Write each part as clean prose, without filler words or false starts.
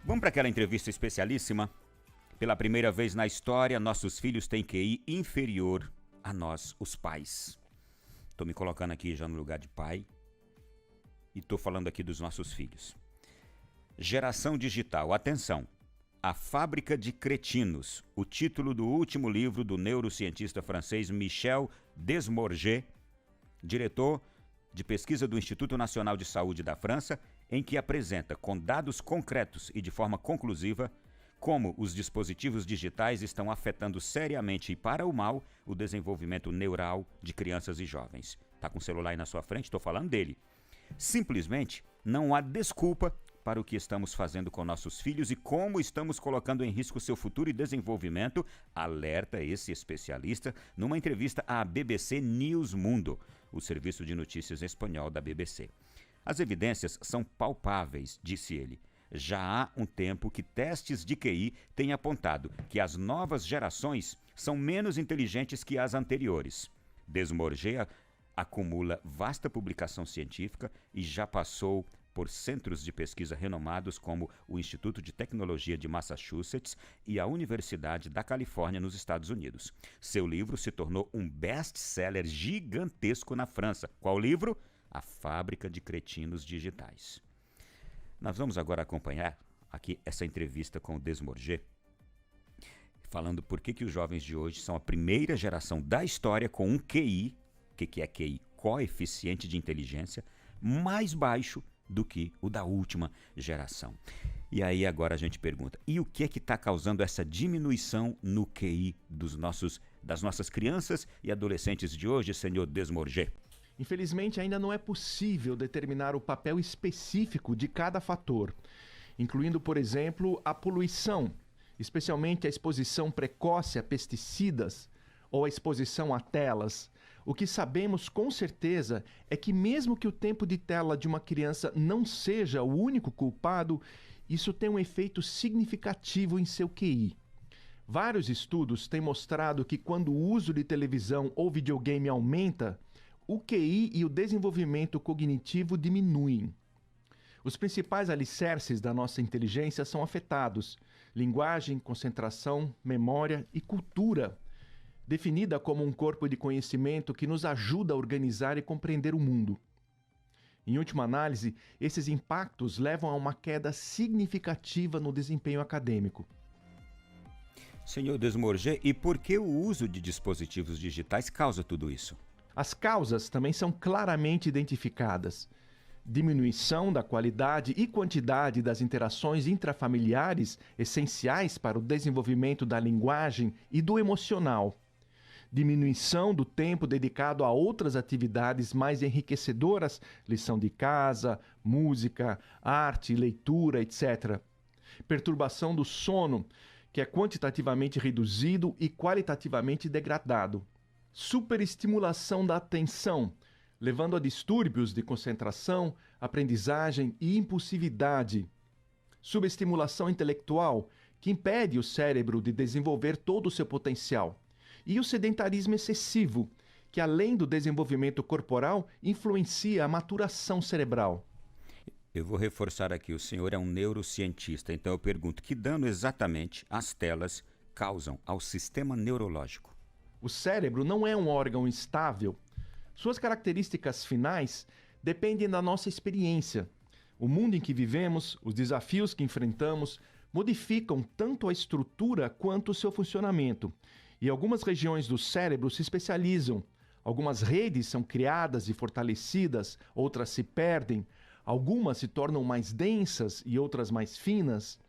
Vamos para aquela entrevista especialíssima? Pela primeira vez na história, nossos filhos têm QI inferior a nós, os pais. Estou me colocando aqui já no lugar de pai e estou falando aqui dos nossos filhos. Geração digital, atenção. A Fábrica de Cretinos, o título do último livro do neurocientista francês Michel Desmorger, diretor de pesquisa do Instituto Nacional de Saúde da França, em que apresenta com dados concretos e de forma conclusiva como os dispositivos digitais estão afetando seriamente e para o mal o desenvolvimento neural de crianças e jovens. Está com o celular aí na sua frente? Estou falando dele. Simplesmente não há desculpa para o que estamos fazendo com nossos filhos e como estamos colocando em risco seu futuro e desenvolvimento, alerta esse especialista numa entrevista à BBC News Mundo, o serviço de notícias espanhol da BBC. As evidências são palpáveis, disse ele. Já há um tempo que testes de QI têm apontado que as novas gerações são menos inteligentes que as anteriores. Desmorger acumula vasta publicação científica e já passou por centros de pesquisa renomados como o Instituto de Tecnologia de Massachusetts e a Universidade da Califórnia nos Estados Unidos. Seu livro se tornou um best-seller gigantesco na França. Qual livro? A Fábrica de Cretinos Digitais. Nós vamos agora acompanhar aqui essa entrevista com o Desmorger, falando por que os jovens de hoje são a primeira geração da história com um QI, que é QI, coeficiente de inteligência, mais baixo do que o da última geração. E aí agora a gente pergunta, e o que é que está causando essa diminuição no QI das nossas crianças e adolescentes de hoje, senhor Desmorger? Infelizmente, ainda não é possível determinar o papel específico de cada fator, incluindo, por exemplo, a poluição, especialmente a exposição precoce a pesticidas ou a exposição a telas. O que sabemos com certeza é que mesmo que o tempo de tela de uma criança não seja o único culpado, isso tem um efeito significativo em seu QI. Vários estudos têm mostrado que quando o uso de televisão ou videogame aumenta, o QI e o desenvolvimento cognitivo diminuem. Os principais alicerces da nossa inteligência são afetados: linguagem, concentração, memória e cultura, definida como um corpo de conhecimento que nos ajuda a organizar e compreender o mundo. Em última análise, esses impactos levam a uma queda significativa no desempenho acadêmico. Senhor Desmorger, e por que o uso de dispositivos digitais causa tudo isso? As causas também são claramente identificadas: diminuição da qualidade e quantidade das interações intrafamiliares essenciais para o desenvolvimento da linguagem e do emocional, diminuição do tempo dedicado a outras atividades mais enriquecedoras, lição de casa, música, arte, leitura, etc. Perturbação do sono, que é quantitativamente reduzido e qualitativamente degradado. Superestimulação da atenção, levando a distúrbios de concentração, aprendizagem e impulsividade. Subestimulação intelectual, que impede o cérebro de desenvolver todo o seu potencial. E o sedentarismo excessivo, que além do desenvolvimento corporal, influencia a maturação cerebral. Eu vou reforçar aqui, o senhor é um neurocientista, então eu pergunto, que dano exatamente as telas causam ao sistema neurológico? O cérebro não é um órgão estável. Suas características finais dependem da nossa experiência. O mundo em que vivemos, os desafios que enfrentamos, modificam tanto a estrutura quanto o seu funcionamento. E algumas regiões do cérebro se especializam. Algumas redes são criadas e fortalecidas, outras se perdem. Algumas se tornam mais densas e outras mais finas.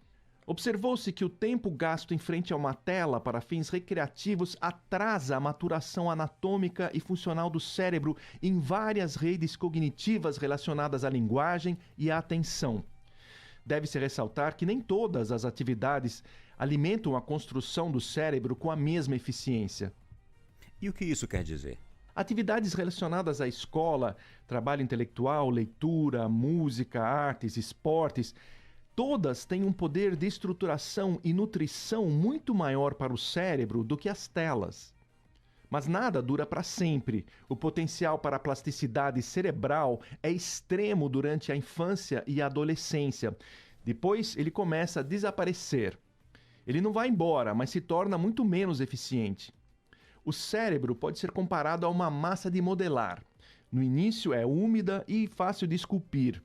Observou-se que o tempo gasto em frente a uma tela para fins recreativos atrasa a maturação anatômica e funcional do cérebro em várias redes cognitivas relacionadas à linguagem e à atenção. Deve-se ressaltar que nem todas as atividades alimentam a construção do cérebro com a mesma eficiência. E o que isso quer dizer? Atividades relacionadas à escola, trabalho intelectual, leitura, música, artes, esportes, todas têm um poder de estruturação e nutrição muito maior para o cérebro do que as telas. Mas nada dura para sempre. O potencial para a plasticidade cerebral é extremo durante a infância e a adolescência. Depois, ele começa a desaparecer. Ele não vai embora, mas se torna muito menos eficiente. O cérebro pode ser comparado a uma massa de modelar. No início é úmida e fácil de esculpir,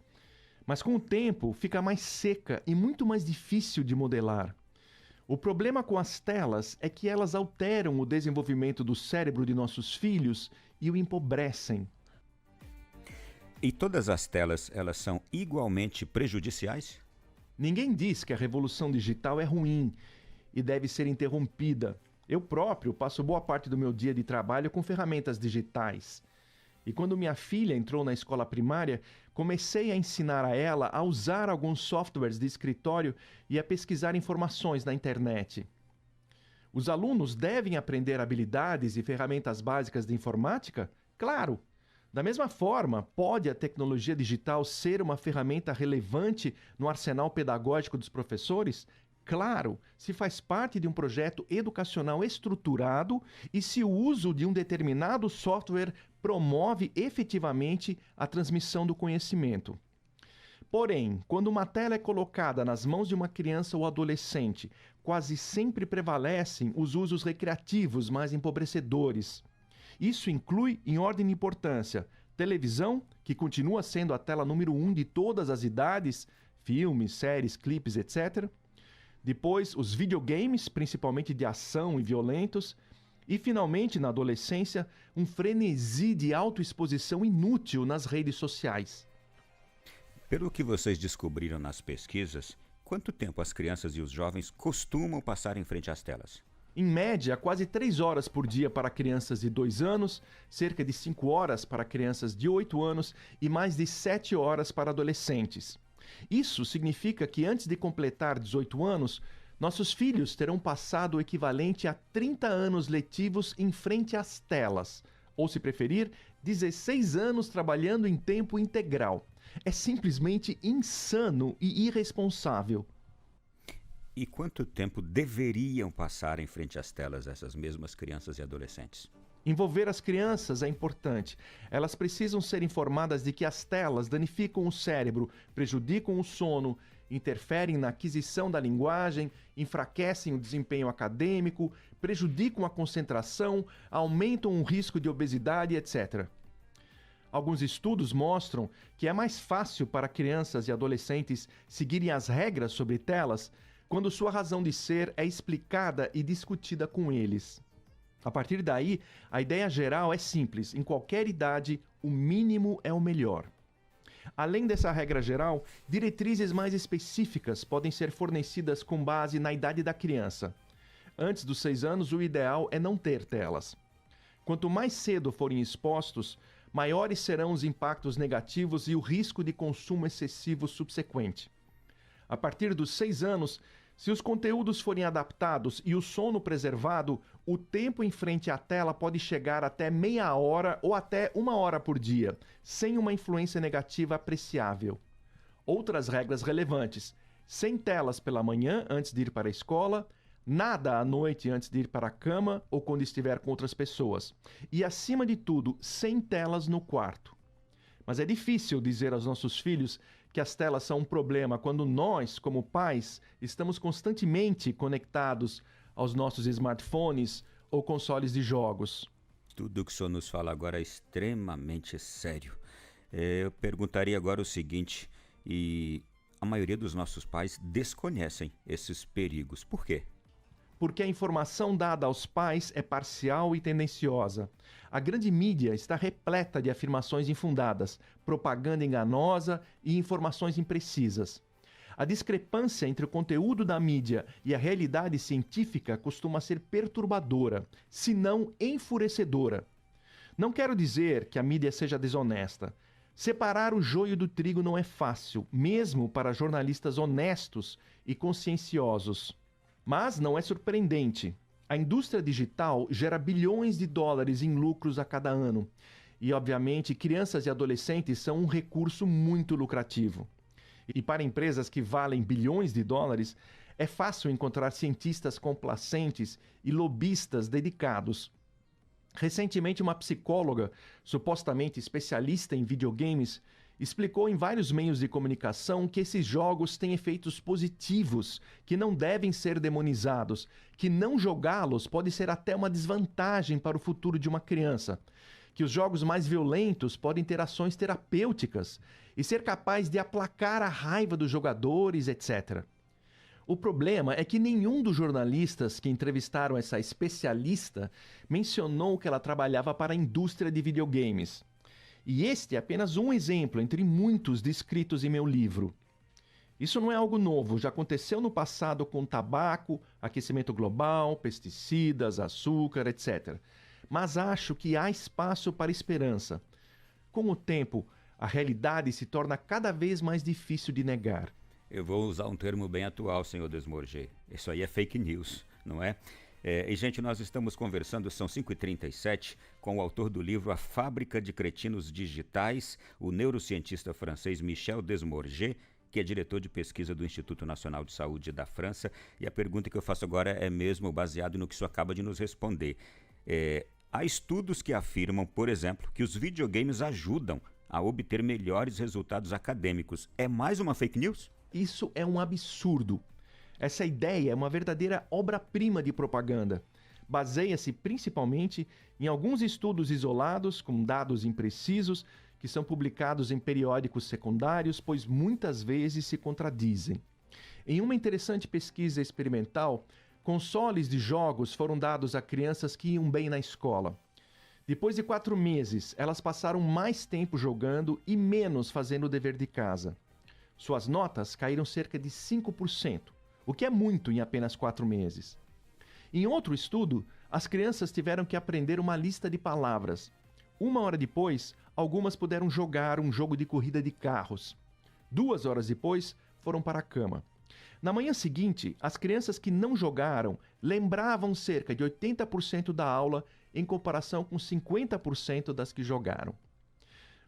mas com o tempo fica mais seca e muito mais difícil de modelar. O problema com as telas é que elas alteram o desenvolvimento do cérebro de nossos filhos e o empobrecem. E todas as telas, elas são igualmente prejudiciais? Ninguém diz que a revolução digital é ruim e deve ser interrompida. Eu próprio passo boa parte do meu dia de trabalho com ferramentas digitais. E quando minha filha entrou na escola primária, comecei a ensinar a ela a usar alguns softwares de escritório e a pesquisar informações na internet. Os alunos devem aprender habilidades e ferramentas básicas de informática? Claro! Da mesma forma, pode a tecnologia digital ser uma ferramenta relevante no arsenal pedagógico dos professores? Claro, se faz parte de um projeto educacional estruturado e se o uso de um determinado software promove efetivamente a transmissão do conhecimento. Porém, quando uma tela é colocada nas mãos de uma criança ou adolescente, quase sempre prevalecem os usos recreativos mais empobrecedores. Isso inclui, em ordem de importância, televisão, que continua sendo a tela número 1 de todas as idades, filmes, séries, clipes, etc. Depois, os videogames, principalmente de ação e violentos. E, finalmente, na adolescência, um frenesi de autoexposição inútil nas redes sociais. Pelo que vocês descobriram nas pesquisas, quanto tempo as crianças e os jovens costumam passar em frente às telas? Em média, quase 3 horas por dia para crianças de 2 anos, cerca de 5 horas para crianças de 8 anos e mais de 7 horas para adolescentes. Isso significa que antes de completar 18 anos, nossos filhos terão passado o equivalente a 30 anos letivos em frente às telas, ou, se preferir, 16 anos trabalhando em tempo integral. É simplesmente insano e irresponsável. E quanto tempo deveriam passar em frente às telas essas mesmas crianças e adolescentes? Envolver as crianças é importante. Elas precisam ser informadas de que as telas danificam o cérebro, prejudicam o sono, interferem na aquisição da linguagem, enfraquecem o desempenho acadêmico, prejudicam a concentração, aumentam o risco de obesidade, etc. Alguns estudos mostram que é mais fácil para crianças e adolescentes seguirem as regras sobre telas quando sua razão de ser é explicada e discutida com eles. A partir daí, a ideia geral é simples: em qualquer idade, o mínimo é o melhor. Além dessa regra geral, diretrizes mais específicas podem ser fornecidas com base na idade da criança. Antes dos 6 anos, o ideal é não ter telas. Quanto mais cedo forem expostos, maiores serão os impactos negativos e o risco de consumo excessivo subsequente. A partir dos 6 anos, se os conteúdos forem adaptados e o sono preservado, o tempo em frente à tela pode chegar até meia hora ou até 1 hora por dia, sem uma influência negativa apreciável. Outras regras relevantes: sem telas pela manhã antes de ir para a escola, nada à noite antes de ir para a cama ou quando estiver com outras pessoas. E, acima de tudo, sem telas no quarto. Mas é difícil dizer aos nossos filhos que as telas são um problema quando nós, como pais, estamos constantemente conectados aos nossos smartphones ou consoles de jogos. Tudo que o senhor nos fala agora é extremamente sério. Eu perguntaria agora o seguinte, e a maioria dos nossos pais desconhecem esses perigos. Por quê? Porque a informação dada aos pais é parcial e tendenciosa. A grande mídia está repleta de afirmações infundadas, propaganda enganosa e informações imprecisas. A discrepância entre o conteúdo da mídia e a realidade científica costuma ser perturbadora, se não enfurecedora. Não quero dizer que a mídia seja desonesta. Separar o joio do trigo não é fácil, mesmo para jornalistas honestos e conscienciosos. Mas não é surpreendente. A indústria digital gera bilhões de dólares em lucros a cada ano. E, obviamente, crianças e adolescentes são um recurso muito lucrativo. E para empresas que valem bilhões de dólares, é fácil encontrar cientistas complacentes e lobistas dedicados. Recentemente, uma psicóloga, supostamente especialista em videogames, explicou em vários meios de comunicação que esses jogos têm efeitos positivos, que não devem ser demonizados, que não jogá-los pode ser até uma desvantagem para o futuro de uma criança, que os jogos mais violentos podem ter ações terapêuticas e ser capaz de aplacar a raiva dos jogadores, etc. O problema é que nenhum dos jornalistas que entrevistaram essa especialista mencionou que ela trabalhava para a indústria de videogames. E este é apenas um exemplo entre muitos descritos em meu livro. Isso não é algo novo, já aconteceu no passado com tabaco, aquecimento global, pesticidas, açúcar, etc. Mas acho que há espaço para esperança. Com o tempo, a realidade se torna cada vez mais difícil de negar. Eu vou usar um termo bem atual, senhor Desmorger. Isso aí é fake news, não é? E, gente, nós estamos conversando, são 5h37, com o autor do livro A Fábrica de Cretinos Digitais, o neurocientista francês Michel Desmorger, que é diretor de pesquisa do Instituto Nacional de Saúde da França. E a pergunta que eu faço agora é mesmo baseado no que o senhor acaba de nos responder. Há estudos que afirmam, por exemplo, que os videogames ajudam a obter melhores resultados acadêmicos. É mais uma fake news? Isso é um absurdo. Essa ideia é uma verdadeira obra-prima de propaganda. Baseia-se principalmente em alguns estudos isolados, com dados imprecisos, que são publicados em periódicos secundários, pois muitas vezes se contradizem. Em uma interessante pesquisa experimental, consoles de jogos foram dados a crianças que iam bem na escola. Depois de 4 meses, elas passaram mais tempo jogando e menos fazendo o dever de casa. Suas notas caíram cerca de 5%, o que é muito em apenas 4 meses. Em outro estudo, as crianças tiveram que aprender uma lista de palavras. 1 hora depois, algumas puderam jogar um jogo de corrida de carros. 2 horas depois, foram para a cama. Na manhã seguinte, as crianças que não jogaram lembravam cerca de 80% da aula em comparação com 50% das que jogaram.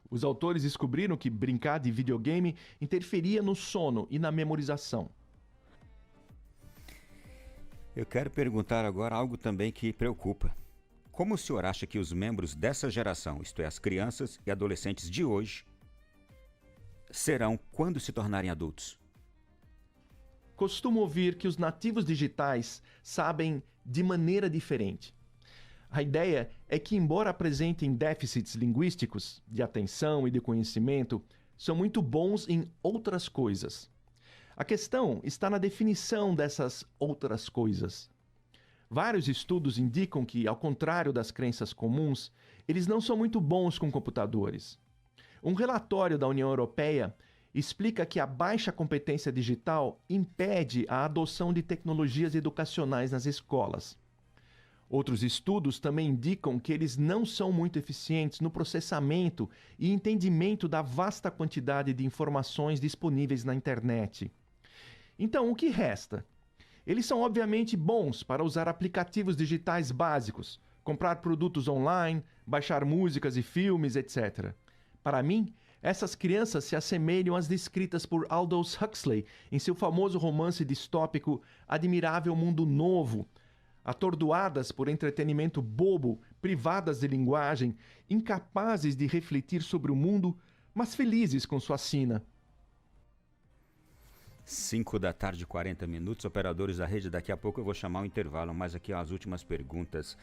Os autores descobriram que brincar de videogame interferia no sono e na memorização. Eu quero perguntar agora algo também que preocupa. Como o senhor acha que os membros dessa geração, isto é, as crianças e adolescentes de hoje, serão quando se tornarem adultos? Costumo ouvir que os nativos digitais sabem de maneira diferente. A ideia é que, embora apresentem déficits linguísticos, de atenção e de conhecimento, são muito bons em outras coisas. A questão está na definição dessas outras coisas. Vários estudos indicam que, ao contrário das crenças comuns, eles não são muito bons com computadores. Um relatório da União Europeia explica que a baixa competência digital impede a adoção de tecnologias educacionais nas escolas. Outros estudos também indicam que eles não são muito eficientes no processamento e entendimento da vasta quantidade de informações disponíveis na internet. Então, o que resta? Eles são obviamente bons para usar aplicativos digitais básicos, comprar produtos online, baixar músicas e filmes, etc. Para mim, essas crianças se assemelham às descritas por Aldous Huxley em seu famoso romance distópico Admirável Mundo Novo, atordoadas por entretenimento bobo, privadas de linguagem, incapazes de refletir sobre o mundo, mas felizes com sua sina. 5h40, operadores da rede, daqui a pouco eu vou chamar o intervalo, mas aqui as últimas perguntas.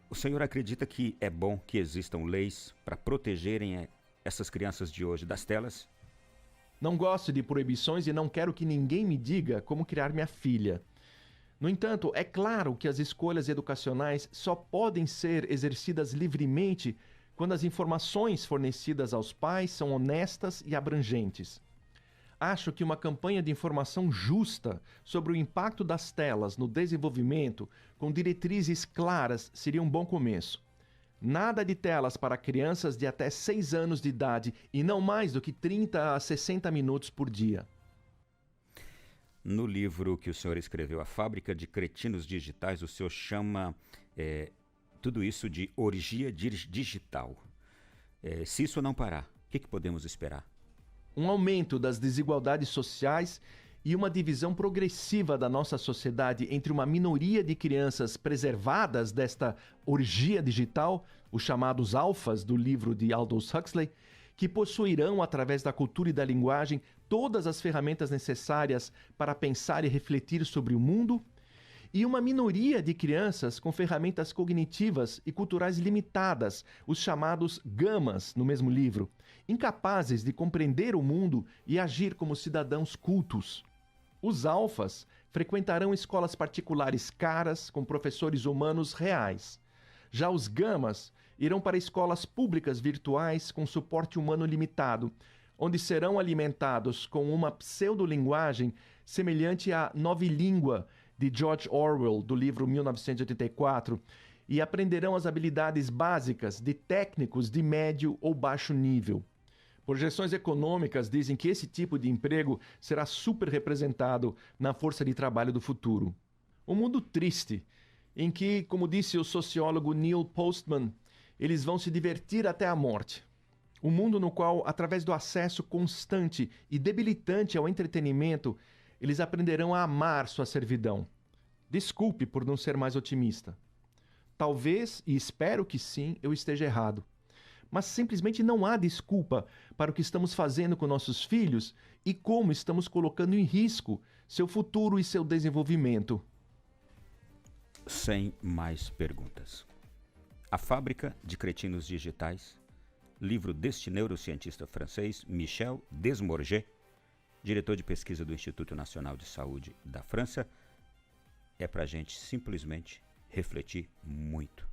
O senhor acredita que é bom que existam leis para protegerem essas crianças de hoje das telas? Não gosto de proibições e não quero que ninguém me diga como criar minha filha. No entanto, é claro que as escolhas educacionais só podem ser exercidas livremente quando as informações fornecidas aos pais são honestas e abrangentes. Acho que uma campanha de informação justa sobre o impacto das telas no desenvolvimento, com diretrizes claras, seria um bom começo. Nada de telas para crianças de até 6 anos de idade e não mais do que 30 a 60 minutos por dia. No livro que o senhor escreveu, A Fábrica de Cretinos Digitais, o senhor chama tudo isso de orgia digital. Se isso não parar, o que podemos esperar? Um aumento das desigualdades sociais e uma divisão progressiva da nossa sociedade entre uma minoria de crianças preservadas desta orgia digital, os chamados alfas do livro de Aldous Huxley, que possuirão, através da cultura e da linguagem, todas as ferramentas necessárias para pensar e refletir sobre o mundo, e uma minoria de crianças com ferramentas cognitivas e culturais limitadas, os chamados gamas, no mesmo livro, incapazes de compreender o mundo e agir como cidadãos cultos. Os alfas frequentarão escolas particulares caras com professores humanos reais. Já os gamas irão para escolas públicas virtuais com suporte humano limitado, onde serão alimentados com uma pseudolinguagem semelhante à novilíngua de George Orwell, do livro 1984, e aprenderão as habilidades básicas de técnicos de médio ou baixo nível. Projeções econômicas dizem que esse tipo de emprego será superrepresentado na força de trabalho do futuro. Um mundo triste, em que, como disse o sociólogo Neil Postman, eles vão se divertir até a morte. Um mundo no qual, através do acesso constante e debilitante ao entretenimento, eles aprenderão a amar sua servidão. Desculpe por não ser mais otimista. Talvez, e espero que sim, eu esteja errado. Mas simplesmente não há desculpa para o que estamos fazendo com nossos filhos e como estamos colocando em risco seu futuro e seu desenvolvimento. Sem mais perguntas. A Fábrica de Cretinos Digitais, livro deste neurocientista francês Michel Desmorget, diretor de pesquisa do Instituto Nacional de Saúde da França, é para a gente simplesmente refletir muito.